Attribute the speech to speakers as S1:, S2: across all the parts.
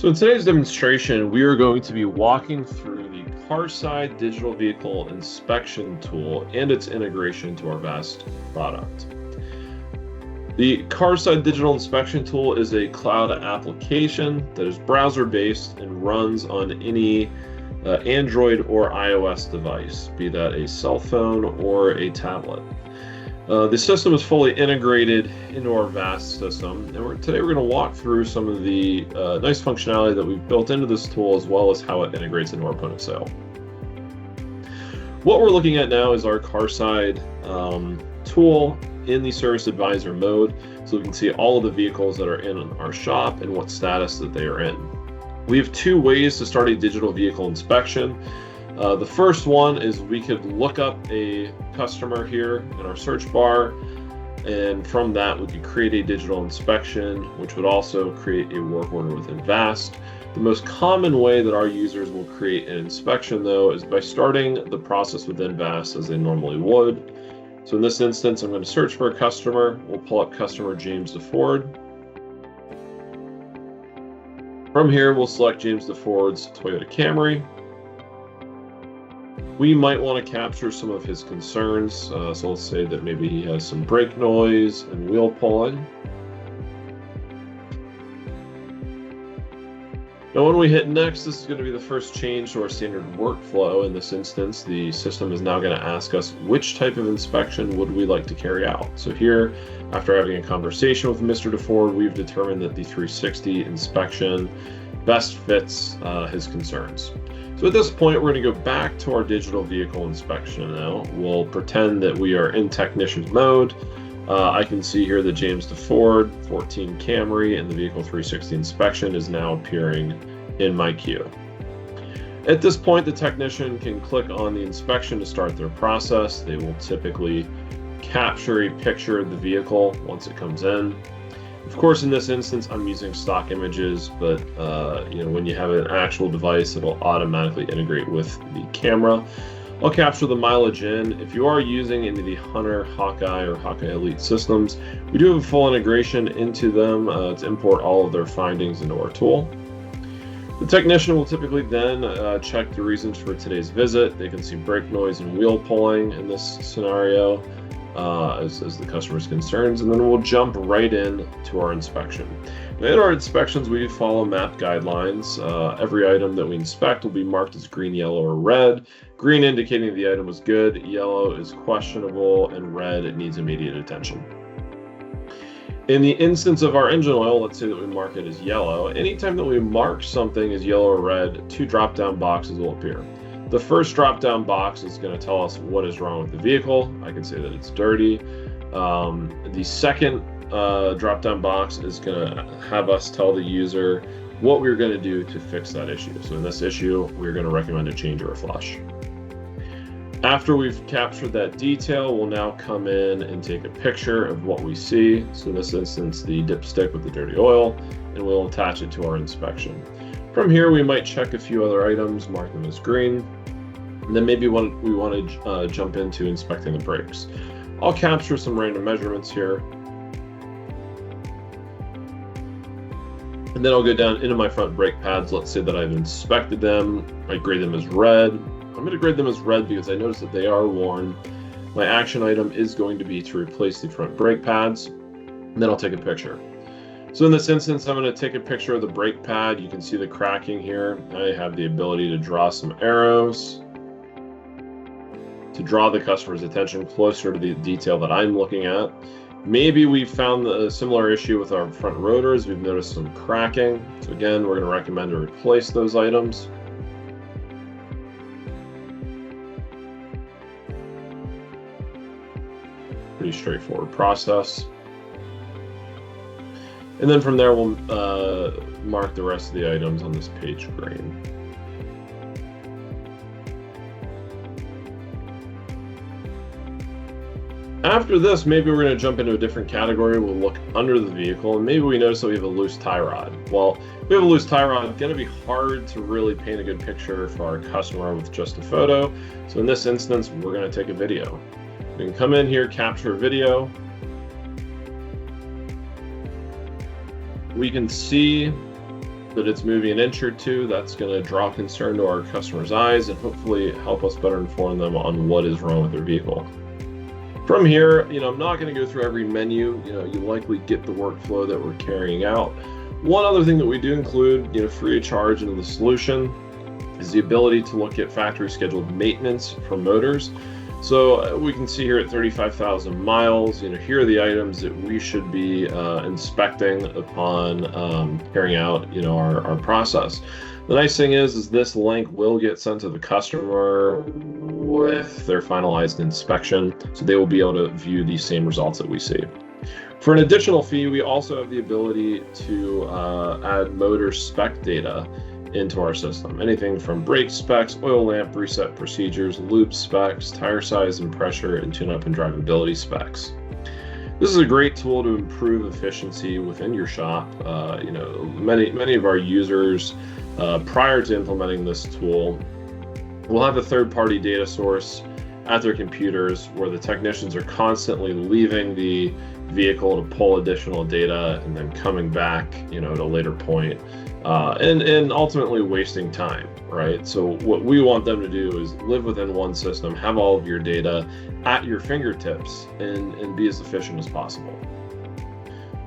S1: So in today's demonstration, we are going to be walking through the CarSide Digital Vehicle Inspection Tool and its integration to our VAST product. The CarSide Digital Inspection Tool is a cloud application that is browser-based and runs on any Android or iOS device, be that a cell phone or a tablet. The system is fully integrated into our VAST system, and today we're going to walk through some of the nice functionality that we've built into this tool, as well as how it integrates into our point of sale. What we're looking at now is our CarSide tool in the Service Advisor mode, so we can see all of the vehicles that are in our shop and what status that they are in. We have two ways to start a digital vehicle inspection. The first one is we could look up a customer here in our search bar, and from that we could create a digital inspection, which would also create a work order within VAST. The most common way that our users will create an inspection, though, is by starting the process within VAST as they normally would. So in this instance, I'm going to search for a customer. We'll pull up customer James DeFord. From here, we'll select James DeFord's Toyota Camry. We might want to capture some of his concerns, so let's say that maybe he has some brake noise and wheel pulling. Now when we hit next, this is going to be the first change to our standard workflow. In this instance, the system is now going to ask us which type of inspection would we like to carry out. So here, after having a conversation with Mr. DeFord, we've determined that the 360 inspection best fits his concerns. So at this point, we're going to go back to our digital vehicle inspection now. We'll pretend that we are in technician mode. I can see here that James DeFord 14 Camry and the vehicle 360 inspection is now appearing in my queue. At this point, the technician can click on the inspection to start their process. They will typically capture a picture of the vehicle once it comes in. Of course, in this instance, I'm using stock images, but when you have an actual device, it'll automatically integrate with the camera. I'll capture the mileage in. If you are using any of the Hunter, Hawkeye, or Hawkeye Elite systems, we do have a full integration into them to import all of their findings into our tool. The technician will typically then check the reasons for today's visit. They can see brake noise and wheel pulling in this scenario. As the customer's concerns, and then we'll jump right in to our inspection. Now, in our inspections, we follow MAP guidelines. Every item that we inspect will be marked as green, yellow, or red. Green indicating the item was good, yellow is questionable, and red, it needs immediate attention. In the instance of our engine oil, let's say that we mark it as yellow. Anytime that we mark something as yellow or red, two drop-down boxes will appear. The first drop-down box is going to tell us what is wrong with the vehicle. I can say that it's dirty. The second drop-down box is going to have us tell the user what we're going to do to fix that issue. So in this issue, we're going to recommend a change or a flush. After we've captured that detail, we'll now come in and take a picture of what we see. So in this instance, the dipstick with the dirty oil, and we'll attach it to our inspection. From here, we might check a few other items, mark them as green, and then maybe we want to jump into inspecting the brakes. I'll capture some random measurements here, and then I'll go down into my front brake pads. Let's say that I've inspected them. I grade them as red. I'm going to grade them as red because I notice that they are worn. My action item is going to be to replace the front brake pads, and then I'll take a picture. So in this instance, I'm going to take a picture of the brake pad. You can see the cracking here. I have the ability to draw some arrows to draw the customer's attention closer to the detail that I'm looking at. Maybe we found a similar issue with our front rotors. We've noticed some cracking. So again, we're going to recommend to replace those items. Pretty straightforward process. And then from there, we'll mark the rest of the items on this page green. After this, maybe we're going to jump into a different category. We'll look under the vehicle, and maybe we notice that we have a loose tie rod. Well, if we have a loose tie rod, it's going to be hard to really paint a good picture for our customer with just a photo. So in this instance, we're going to take a video. We can come in here, capture a video. We can see that it's moving an inch or two, that's going to draw concern to our customers' eyes and hopefully help us better inform them on what is wrong with their vehicle. From here, I'm not going to go through every menu. You likely get the workflow that we're carrying out. One other thing that we do include, free of charge into the solution is the ability to look at factory scheduled maintenance for motors. So we can see here at 35,000 miles, here are the items that we should be inspecting upon carrying out, our process. The nice thing is this link will get sent to the customer with their finalized inspection, so they will be able to view the same results that we see. For an additional fee, we also have the ability to add motor spec data into our system. Anything from brake specs, oil lamp reset procedures, loop specs, tire size and pressure, and tune-up and drivability specs. This is a great tool to improve efficiency within your shop. Many of our users, prior to implementing this tool, will have a third-party data source at their computers where the technicians are constantly leaving the vehicle to pull additional data and then coming back, at a later point, and ultimately wasting time, right? So what we want them to do is live within one system, have all of your data at your fingertips, and be as efficient as possible.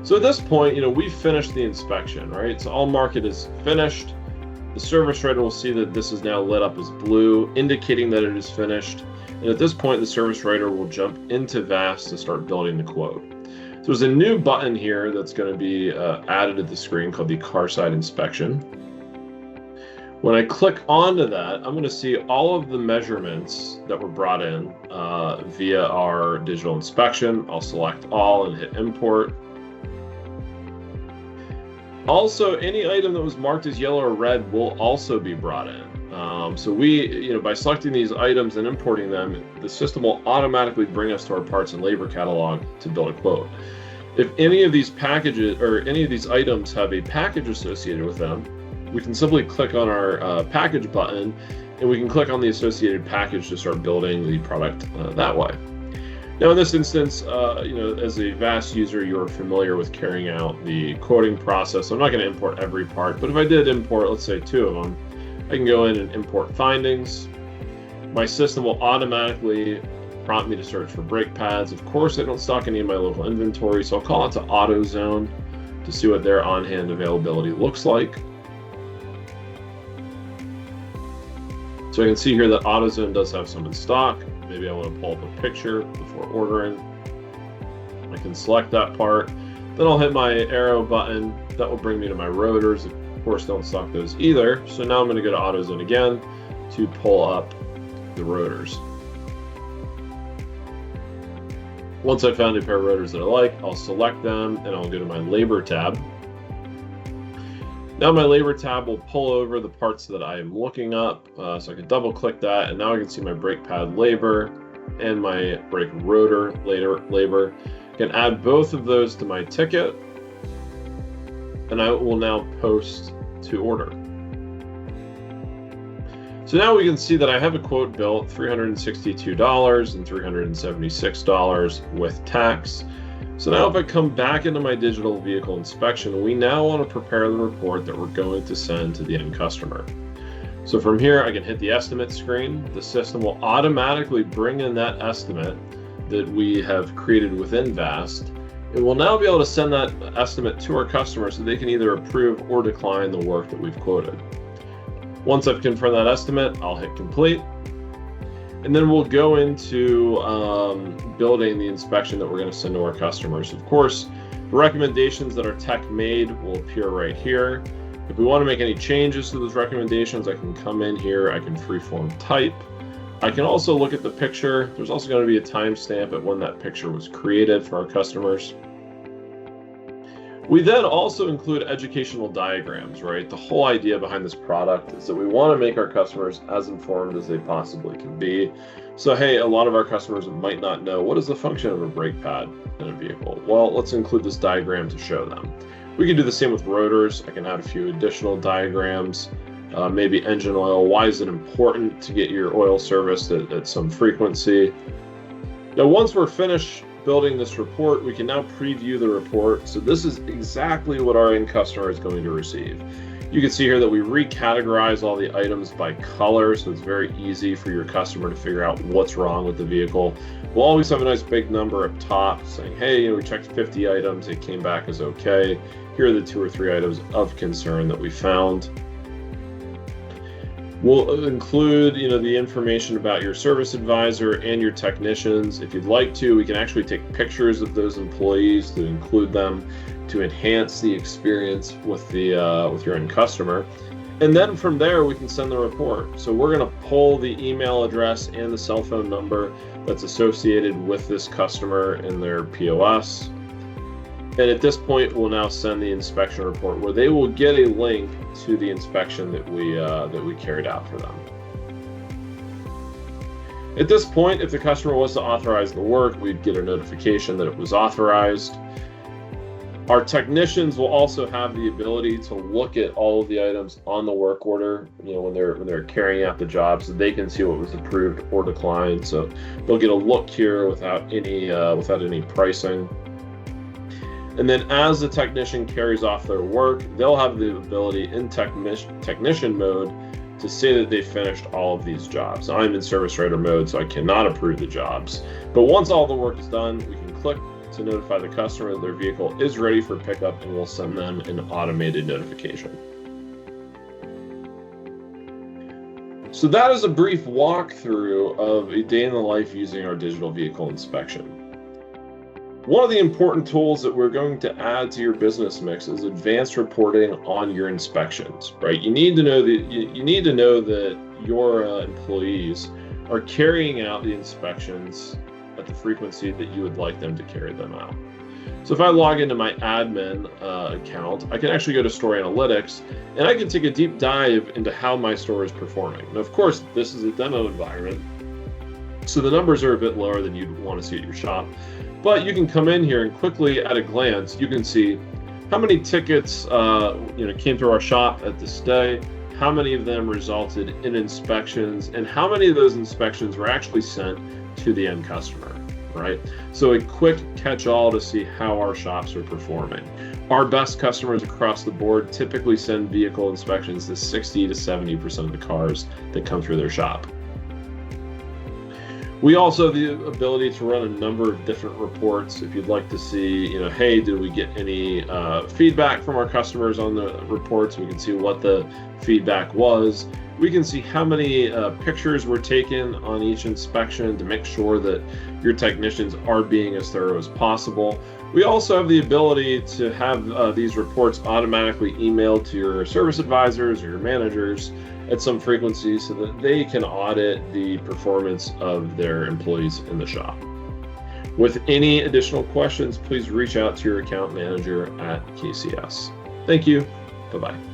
S1: So at this point, we've finished the inspection, right? So all market is finished. The service writer will see that this is now lit up as blue, indicating that it is finished. And at this point, the service writer will jump into VAST to start building the quote. So there's a new button here that's going to be added to the screen called the CarSide Inspection. When I click onto that, I'm going to see all of the measurements that were brought in via our digital inspection. I'll select all and hit import. Also, any item that was marked as yellow or red will also be brought in. So we, by selecting these items and importing them, the system will automatically bring us to our parts and labor catalog to build a quote. If any of these packages or any of these items have a package associated with them, we can simply click on our package button and we can click on the associated package to start building the product that way. Now in this instance, as a VAST user, you're familiar with carrying out the quoting process. So I'm not going to import every part, but if I did import, let's say 2 of them, I can go in and import findings. My system will automatically prompt me to search for brake pads. Of course, I don't stock any in my local inventory, so I'll call out to AutoZone to see what their on-hand availability looks like. So I can see here that AutoZone does have some in stock. Maybe I want to pull up a picture before ordering. I can select that part. Then I'll hit my arrow button. That will bring me to my rotors. Of course, don't stock those either. So now I'm going to go to AutoZone again to pull up the rotors. Once I've found a pair of rotors that I like, I'll select them and I'll go to my labor tab. Now my labor tab will pull over the parts that I am looking up. So I can double click that and now I can see my brake pad labor and my brake rotor labor. I can add both of those to my ticket and I will now post to order. So now we can see that I have a quote built, $362 and $376 with tax. So now if I come back into my digital vehicle inspection, we now want to prepare the report that we're going to send to the end customer. So from here, I can hit the estimate screen. The system will automatically bring in that estimate that we have created within VAST. And we'll now be able to send that estimate to our customer so they can either approve or decline the work that we've quoted. Once I've confirmed that estimate, I'll hit complete. And then we'll go into building the inspection that we're going to send to our customers. Of course, the recommendations that our tech made will appear right here. If we want to make any changes to those recommendations, I can come in here, I can freeform type. I can also look at the picture. There's also going to be a timestamp at when that picture was created for our customers. We then also include educational diagrams, right? The whole idea behind this product is that we want to make our customers as informed as they possibly can be. So, hey, a lot of our customers might not know what is the function of a brake pad in a vehicle. Well, let's include this diagram to show them. We can do the same with rotors. I can add a few additional diagrams, maybe engine oil. Why is it important to get your oil serviced at some frequency? Now, once we're finished building this report, we can now preview the report. So this is exactly what our end customer is going to receive. You can see here that we recategorize all the items by color, so it's very easy for your customer to figure out what's wrong with the vehicle. We'll always have a nice big number up top saying, hey, we checked 50 items, it came back as okay. Here are the 2 or 3 items of concern that we found. We'll include, the information about your service advisor and your technicians. If you'd like to, we can actually take pictures of those employees to include them to enhance the experience with your end customer. And then from there, we can send the report. So we're going to pull the email address and the cell phone number that's associated with this customer in their POS. And at this point, we'll now send the inspection report where they will get a link to the inspection that we carried out for them. At this point, if the customer was to authorize the work, we'd get a notification that it was authorized. Our technicians will also have the ability to look at all of the items on the work order, when they're carrying out the job, so they can see what was approved or declined. So they'll get a look here without any pricing. And then as the technician carries off their work, they'll have the ability in technician mode to say that they finished all of these jobs. I'm in service writer mode, so I cannot approve the jobs. But once all the work is done, we can click to notify the customer that their vehicle is ready for pickup, and we'll send them an automated notification. So that is a brief walkthrough of a day in the life using our digital vehicle inspection. One of the important tools that we're going to add to your business mix is advanced reporting on your inspections, right? You need to know that your employees are carrying out the inspections at the frequency that you would like them to carry them out. So if I log into my admin account, I can actually go to Store Analytics, and I can take a deep dive into how my store is performing. Now, of course, this is a demo environment, so the numbers are a bit lower than you'd want to see at your shop. But you can come in here and quickly, at a glance, you can see how many tickets came through our shop at this day, how many of them resulted in inspections, and how many of those inspections were actually sent to the end customer, right? So a quick catch-all to see how our shops are performing. Our best customers across the board typically send vehicle inspections to 60 to 70% of the cars that come through their shop. We also have the ability to run a number of different reports. If you'd like to see, hey, did we get any feedback from our customers on the reports? We can see what the feedback was. We can see how many pictures were taken on each inspection to make sure that your technicians are being as thorough as possible. We also have the ability to have these reports automatically emailed to your service advisors or your managers at some frequency so that they can audit the performance of their employees in the shop. With any additional questions, please reach out to your account manager at KCS. Thank you. Bye-bye.